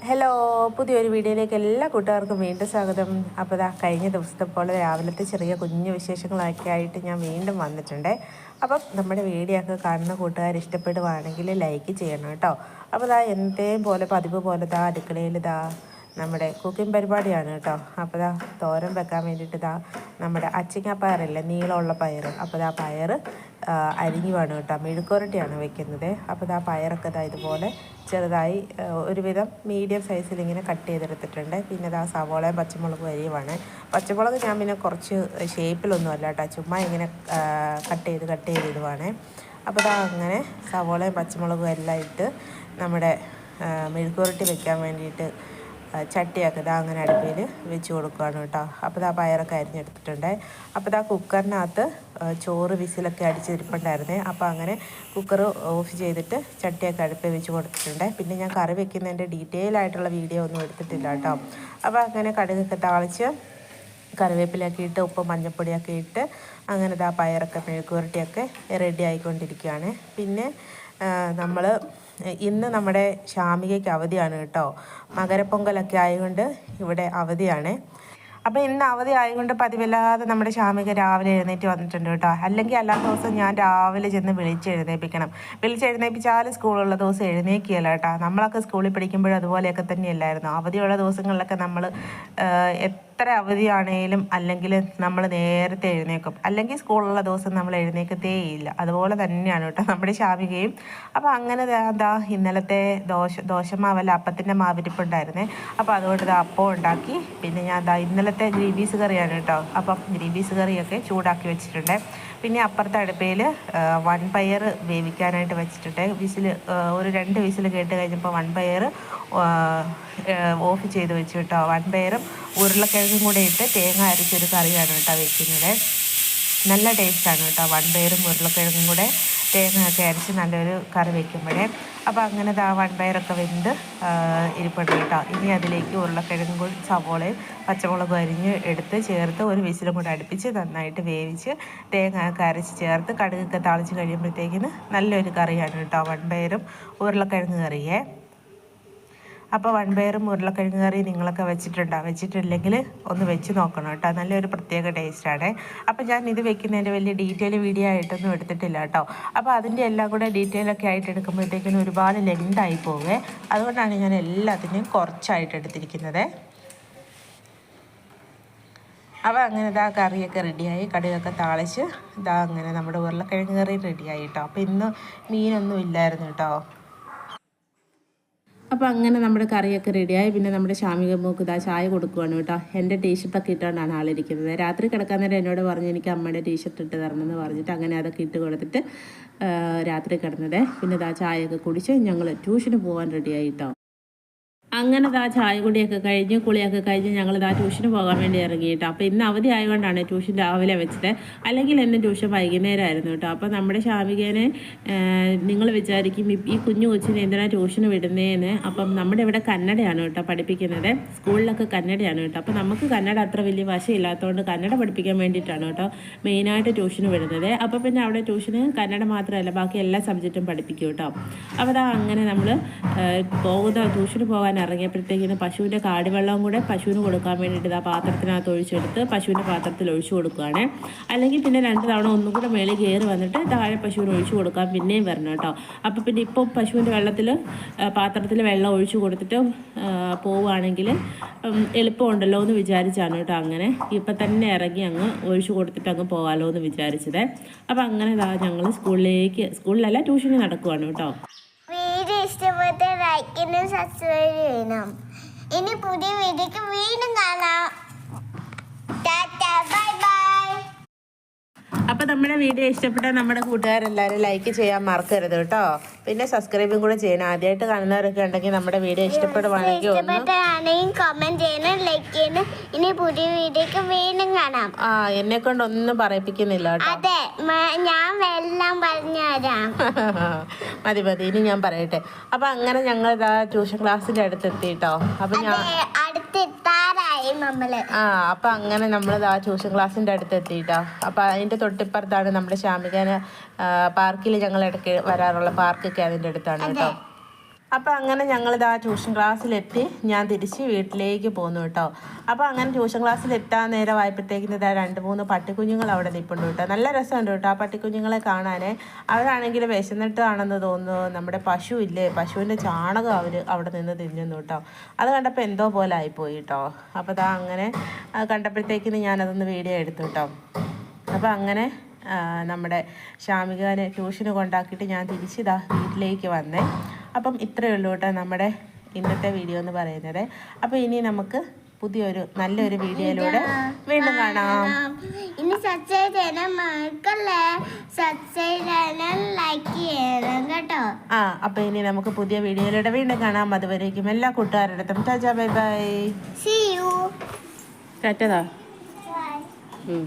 Hello, പുതിയൊരു വീഡിയോയിലേക്ക് എല്ലാ കൂട്ടുകാർക്കും വീണ്ടും സ്വാഗതം. അപ്പോൾ കഴിഞ്ഞ ദിവസത്തെ പോലെ രാവിലത്തെ ചെറിയ കുഞ്ഞു വിശേഷങ്ങളൊക്കെ ആയിട്ട് ഞാൻ വീണ്ടും വന്നിട്ടുണ്ട്. അപ്പം നമ്മുടെ വീഡിയോ ഒക്കെ കാണുന്ന കൂട്ടുകാർ ഇഷ്ടപ്പെടുവാണെങ്കിൽ ലൈക്ക് ചെയ്യണം കേട്ടോ. അപ്പോൾ എന്തേം പോലെ പതിവ് പോലെ അടുക്കളയിൽ നമ്മുടെ കുക്കിംഗ് പരിപാടിയാണ് കേട്ടോ. അപ്പോൾ തോരൻ വെക്കാൻ വേണ്ടിയിട്ട് നമ്മുടെ അച്ചിങ്ങപ്പയറില്ലേ, നീളമുള്ള പയർ. അപ്പോൾ പയർ അരിഞ്ഞുവാണ് കേട്ടോ, മെഴുക്കുരട്ടിയാണ് വെക്കുന്നത്. അപ്പോൾ പയറൊക്കെ ഇതുപോലെ ചെറുതായി ഒരുവിധം മീഡിയം സൈസിൽ ഇങ്ങനെ കട്ട് ചെയ്തെടുത്തിട്ടുണ്ട്. പിന്നെ സവോളയും പച്ചമുളകും അരിയുവാണ്. പച്ചമുളക് ഞാൻ പിന്നെ കുറച്ച് ഷേപ്പിലൊന്നും അല്ല കേട്ടോ, ചുമ്മാ ഇങ്ങനെ കട്ട് ചെയ്ത് ഇടുവാണ്. അപ്പോൾ അങ്ങനെ സവോളയും പച്ചമുളകും എല്ലാം ഇട്ട് നമ്മുടെ മെഴുക്കുരട്ടി വെക്കാൻ വേണ്ടിയിട്ട് ചട്ടിയൊക്കെ അങ്ങനെ അടുപ്പിൽ വെച്ച് കൊടുക്കുകയാണ് കേട്ടോ. അപ്പോൾ പയറൊക്കെ അരിഞ്ഞെടുത്തിട്ടുണ്ട്. അപ്പോൾ കുക്കറിനകത്ത് ചോറ് വിസിലൊക്കെ അടിച്ചിരിപ്പുണ്ടായിരുന്നേ. അപ്പോൾ അങ്ങനെ കുക്കർ ഓഫ് ചെയ്തിട്ട് ചട്ടിയൊക്കെ അടുപ്പിൽ വെച്ച് കൊടുത്തിട്ടുണ്ട്. പിന്നെ ഞാൻ കറി വെക്കുന്നതിൻ്റെ ഡീറ്റെയിൽ ആയിട്ടുള്ള വീഡിയോ ഒന്നും എടുത്തിട്ടില്ല കേട്ടോ. അപ്പോൾ അങ്ങനെ കടുകൊക്കെ താളിച്ച് കറിവേപ്പിലൊക്കെ ഇട്ട് ഉപ്പും മഞ്ഞൾപ്പൊടിയൊക്കെ ഇട്ട് അങ്ങനെ പയറൊക്കെ മെഴുക്കുവരട്ടിയൊക്കെ റെഡി ആയിക്കൊണ്ടിരിക്കുകയാണ്. പിന്നെ നമ്മൾ ഇന്ന് നമ്മുടെ ശാമികയ്ക്ക് അവധിയാണ് കേട്ടോ. മകരപ്പൊങ്കലൊക്കെ ആയതുകൊണ്ട് ഇവിടെ അവധിയാണ്. അപ്പോൾ ഇന്ന് അവധി ആയതുകൊണ്ട് പതിവില്ലാതെ നമ്മുടെ ശാമിക രാവിലെ എഴുന്നേറ്റ് വന്നിട്ടുണ്ട് കേട്ടോ. അല്ലെങ്കിൽ അല്ലാത്ത ദിവസം ഞാൻ രാവിലെ ചെന്ന് വിളിച്ചെഴുന്നേപ്പിച്ചാൽ സ്കൂളുള്ള ദിവസം എഴുന്നേക്കുകയല്ല കേട്ടോ. നമ്മളൊക്കെ സ്കൂളിൽ പഠിക്കുമ്പോഴും അതുപോലെയൊക്കെ തന്നെയല്ലായിരുന്നു. അവധിയുള്ള ദിവസങ്ങളിലൊക്കെ നമ്മൾ എത്ര അവധിയാണേലും അല്ലെങ്കിൽ നമ്മൾ നേരത്തെ എഴുന്നേക്കും, അല്ലെങ്കിൽ സ്കൂളുള്ള ദിവസം നമ്മൾ എഴുന്നേക്കത്തേയില്ല. അതുപോലെ തന്നെയാണ് കേട്ടോ നമ്മുടെ ശാമികയും. അപ്പോൾ അങ്ങനെ ഇന്നലത്തെ ദോശമാവല്ല അപ്പത്തിൻ്റെ മാവിരിപ്പുണ്ടായിരുന്നേ. അപ്പോൾ അതുകൊണ്ട് അപ്പം ഉണ്ടാക്കി. പിന്നെ ഞാൻ ഇന്നലത്തെ ഗ്രീൻ പീസ് കറിയാണ് കേട്ടോ. അപ്പം ഗ്രീൻ പീസ് കറിയൊക്കെ ചൂടാക്കി വെച്ചിട്ടുണ്ട്. പിന്നെ അപ്പുറത്തെ അടുപ്പയിൽ വൻപയർ വേവിക്കാനായിട്ട് വെച്ചിട്ടുണ്ട്. ഒരു 2 വിസിൽ കേട്ട് കഴിഞ്ഞപ്പോൾ വൻപയർ ഓഫ് ചെയ്ത് വെച്ചു കേട്ടോ. വൻപയറും ഉരുളക്കിഴങ്ങും കൂടെ ഇട്ട് തേങ്ങ അരച്ചൊരു കറിയാണ് കേട്ടോ വെക്കുന്നത്. നല്ല ടേസ്റ്റാണ് കേട്ടോ, വൻപയറും ഉരുളക്കിഴങ്ങും കൂടെ തേങ്ങ ഒക്കെ അരച്ച് നല്ലൊരു കറി വയ്ക്കുമ്പോഴേ. അപ്പോൾ അങ്ങനെ വൻപയറൊക്കെ വെന്ത് ഇരിപ്പുണ്ട് കേട്ടോ. ഇനി അതിലേക്ക് ഉരുളക്കിഴങ്ങും കൂടി സവോളയും പച്ചമുളകും അരിഞ്ഞ് എടുത്ത് ചേർത്ത് ഒരു വിസിലും കൂടെ അടുപ്പിച്ച് നന്നായിട്ട് വേവിച്ച് തേങ്ങ ഒക്കെ അരച്ച് ചേർത്ത് കടുകൊക്കെ താളിച്ച് കഴിയുമ്പോഴത്തേക്കിന് നല്ലൊരു കറിയാണ് കേട്ടോ, വൻപയറും ഉരുളക്കിഴങ്ങ് കറിയേ. അപ്പോൾ വൻപയറും ഉരുളക്കിഴങ്ങ് കറി നിങ്ങളൊക്കെ വെച്ചിട്ടില്ലെങ്കിൽ ഒന്ന് വെച്ച് നോക്കണം കേട്ടോ. നല്ലൊരു പ്രത്യേക ടേസ്റ്റാണ്. അപ്പോൾ ഞാൻ ഇത് വെക്കുന്നതിൻ്റെ വലിയ ഡീറ്റെയിൽ വീഡിയോ ആയിട്ടൊന്നും എടുത്തിട്ടില്ല കേട്ടോ. അപ്പോൾ അതിൻ്റെ എല്ലാം കൂടെ ഡീറ്റെയിലൊക്കെ ആയിട്ട് എടുക്കുമ്പോഴത്തേക്കിനും ഒരുപാട് ലെങ്തായി പോവേ. അതുകൊണ്ടാണ് ഞാൻ എല്ലാത്തിനെയും കുറച്ചായിട്ട് എടുത്തിരിക്കുന്നത്. അപ്പോൾ അങ്ങനെ കറിയൊക്കെ റെഡിയായി, കടുകൊക്കെ താളിച്ച് അങ്ങനെ നമ്മുടെ ഉരുളക്കിഴങ്ങ് കറി റെഡിയായി കേട്ടോ. അപ്പോൾ ഇന്ന് മീനൊന്നും ഇല്ലായിരുന്നു കേട്ടോ. അപ്പോൾ അങ്ങനെ നമ്മുടെ കറിയൊക്കെ റെഡിയായി. പിന്നെ നമ്മുടെ ശാമിക മോക്ക് ചായ കൊടുക്കുവാണ് കേട്ടോ. എൻ്റെ ടീഷർട്ടൊക്കെ ഇട്ടുകൊണ്ടാണ് ആളിരിക്കുന്നത്. രാത്രി കിടക്കാൻ നേരം എന്നോട് പറഞ്ഞു എനിക്ക് അമ്മയുടെ ടീഷർട്ട് ഇട്ട് തരണമെന്ന് പറഞ്ഞിട്ട് അങ്ങനെ അതൊക്കെ ഇട്ട് കൊടുത്തിട്ട് രാത്രി കിടന്നത്. പിന്നെ ചായയൊക്കെ കുടിച്ച് ഞങ്ങൾ ട്യൂഷന് പോകാൻ റെഡിയായി കേട്ടോ. അങ്ങനെ ചായ കുടിയൊക്കെ കഴിഞ്ഞ് കുളിയൊക്കെ കഴിഞ്ഞ് ഞങ്ങൾ ട്യൂഷന് പോകാൻ വേണ്ടി ഇറങ്ങി കേട്ടോ. അപ്പോൾ ഇന്ന് അവധി ആയതുകൊണ്ടാണ് ട്യൂഷൻ രാവിലെ വെച്ചത്, അല്ലെങ്കിൽ എന്നെ ട്യൂഷൻ വൈകുന്നേരമായിരുന്നു കേട്ടോ. അപ്പോൾ നമ്മുടെ ശാമികേനെ നിങ്ങൾ വിചാരിക്കും ഈ കുഞ്ഞു കൊച്ചിനെ എന്തിനാണ് ട്യൂഷന് വിടുന്നതെന്ന്. അപ്പം നമ്മുടെ ഇവിടെ കന്നഡയാണ് കേട്ടോ പഠിപ്പിക്കുന്നത്, സ്കൂളിലൊക്കെ കന്നഡയാണ് കേട്ടോ. അപ്പോൾ നമുക്ക് കന്നഡ അത്ര വലിയ വശമില്ലാത്തതുകൊണ്ട് കന്നഡ പഠിപ്പിക്കാൻ വേണ്ടിയിട്ടാണ് കേട്ടോ മെയിനായിട്ട് ട്യൂഷന് വിടുന്നത്. അപ്പോൾ പിന്നെ അവിടെ ട്യൂഷന് കന്നഡ മാത്രമല്ല ബാക്കി എല്ലാ സബ്ജക്റ്റും പഠിപ്പിക്കും കേട്ടോ. അപ്പോൾ അങ്ങനെ നമ്മൾ ട്യൂഷന് പോകാൻ ഇറങ്ങിയപ്പോഴത്തേക്കിന് പശുവിൻ്റെ കാടിവെള്ളം കൂടെ പശുവിന് കൊടുക്കാൻ വേണ്ടിയിട്ട് പാത്രത്തിനകത്ത് ഒഴിച്ചെടുത്ത് പശുവിൻ്റെ പാത്രത്തിൽ ഒഴിച്ചു കൊടുക്കുകയാണ്. അല്ലെങ്കിൽ പിന്നെ 2 തവണ ഒന്നും കൂടെ മേളിൽ കയറി വന്നിട്ട് താഴെ പശുവിന് ഒഴിച്ചു കൊടുക്കാൻ പിന്നെയും വരണം കേട്ടോ. അപ്പോൾ പിന്നെ ഇപ്പോൾ പശുവിൻ്റെ പാത്രത്തിൽ വെള്ളം ഒഴിച്ചു കൊടുത്തിട്ട് പോവുകയാണെങ്കിൽ എളുപ്പമുണ്ടല്ലോ എന്ന് വിചാരിച്ചാണ് കേട്ടോ. അങ്ങനെ ഇപ്പം തന്നെ ഇറങ്ങി അങ്ങ് ഒഴിച്ചു കൊടുത്തിട്ട് അങ്ങ് പോകാമല്ലോ എന്ന് വിചാരിച്ചത്. അപ്പോൾ അങ്ങനെ ഞങ്ങൾ സ്കൂളിലല്ല ട്യൂഷന് നടക്കുവാണ് കേട്ടോ. വീഡിയോ ഇഷ്ടപ്പെട്ട ലൈക്കിനും സബ്സ്ക്രൈബ് ചെയ്യണം. ഇനി പുതിയ വീഡിയോക്ക് വീണ്ടും കാണാം. Bye bye. അപ്പോൾ നമ്മുടെ വീഡിയോ ഇഷ്ടപ്പെട്ടാൽ നമ്മുടെ കൂട്ടുകാരെല്ലാവരും ലൈക്ക് ചെയ്യാൻ മറക്കരുത് കേട്ടോ. പിന്നെ സബ്സ്ക്രൈബും കൂടെ ചെയ്യണം. ആദ്യമായിട്ട് കാണുന്നവരൊക്കെ ഉണ്ടെങ്കിൽ നമ്മുടെ വീഡിയോ ഇഷ്ടപ്പെടുവാണെങ്കിൽ കമന്റ് ചെയ്യണം, ലൈക്ക് ചെയ്യണം. ഇനി പുതിയ വീഡിയോക്ക് വീണ്ടും കാണാം. എന്നെ കൊണ്ട് ഒന്നും പറയിപ്പിക്കുന്നില്ല കേട്ടോ. അതെ, ഞാൻ എല്ലാം പറഞ്ഞുതരാം. മതി ഇനി ഞാൻ പറയട്ടെ. അപ്പോൾ അങ്ങനെ ഞങ്ങൾ ട്യൂഷൻ ക്ലാസ്സിൻ്റെ അടുത്തെത്തി കേട്ടോ. അപ്പോൾ ഞാൻ അപ്പം അങ്ങനെ നമ്മൾ ട്യൂഷൻ ക്ലാസ്സിൻ്റെ അടുത്ത് എത്തിയിട്ടോ. അപ്പം അതിൻ്റെ തൊട്ടിപ്പുറത്താണ് നമ്മുടെ ശാമികേന പാർക്കിൽ ഞങ്ങൾ ഇടയ്ക്ക് വരാറുള്ള പാർക്കൊക്കെ അതിൻ്റെ അടുത്താണ് കേട്ടോ. അപ്പോൾ അങ്ങനെ ഞങ്ങളിതാ ട്യൂഷൻ ക്ലാസ്സിലെത്തി ഞാൻ തിരിച്ച് വീട്ടിലേക്ക് പോന്നു കേട്ടോ. അപ്പോൾ അങ്ങനെ ട്യൂഷൻ ക്ലാസ്സിലെത്താൻ നേരമായപ്പോഴത്തേക്കിന് ഇതാ 2-3 പട്ടിക്കുഞ്ഞുങ്ങൾ അവിടെ നിൽപ്പുണ്ട് കേട്ടോ. നല്ല രസമുണ്ട് കേട്ടോ ആ പട്ടിക്കുഞ്ഞുങ്ങളെ കാണാൻ. അവരാണെങ്കിൽ വിശന്നിട്ടാണെന്ന് തോന്നുന്നു. നമ്മുടെ പശു ഇല്ലേ, പശുവിൻ്റെ ചാണകം അവർ അവിടെ നിന്ന് തിന്നുന്നു കേട്ടോ. അത് കണ്ടപ്പോൾ എന്തോ പോലെ ആയിപ്പോയി കേട്ടോ. അപ്പോൾ ഇതാ അങ്ങനെ കണ്ടപ്പോഴത്തേക്കിന് ഞാനതൊന്ന് വീഡിയോ എടുത്തു കേട്ടോ. അപ്പോൾ അങ്ങനെ നമ്മുടെ ഷാമികാനെ ട്യൂഷന് കൊണ്ടാക്കിയിട്ട് ഞാൻ തിരിച്ചിതാ വീട്ടിലേക്ക് വന്നേ. അപ്പം ഇത്രയേ ഉള്ളൂ കേട്ടോ നമ്മുടെ ഇന്നത്തെ വീഡിയോ എന്ന് പറയുന്നത്. അപ്പോൾ ഇനി നമുക്ക് പുതിയൊരു നല്ലൊരു വീഡിയോയിലൂടെ വീണ്ടും കാണാം. ഇനി സബ്സ്ക്രൈബ് ചെയ്യണം, മറക്കല്ലേ സബ്സ്ക്രൈബ് ചെയ്യണം, ലൈക്ക് ചെയ്യണം കേട്ടോ. അപ്പോൾ ഇനി നമുക്ക് പുതിയ വീഡിയോയിലൂടെ വീണ്ടും കാണാം. അതുവരേക്കും എല്ലാ കൂട്ടുകാരുടെ അടുത്തും tata bye bye. See you. ടാറ്റതാ. Bye.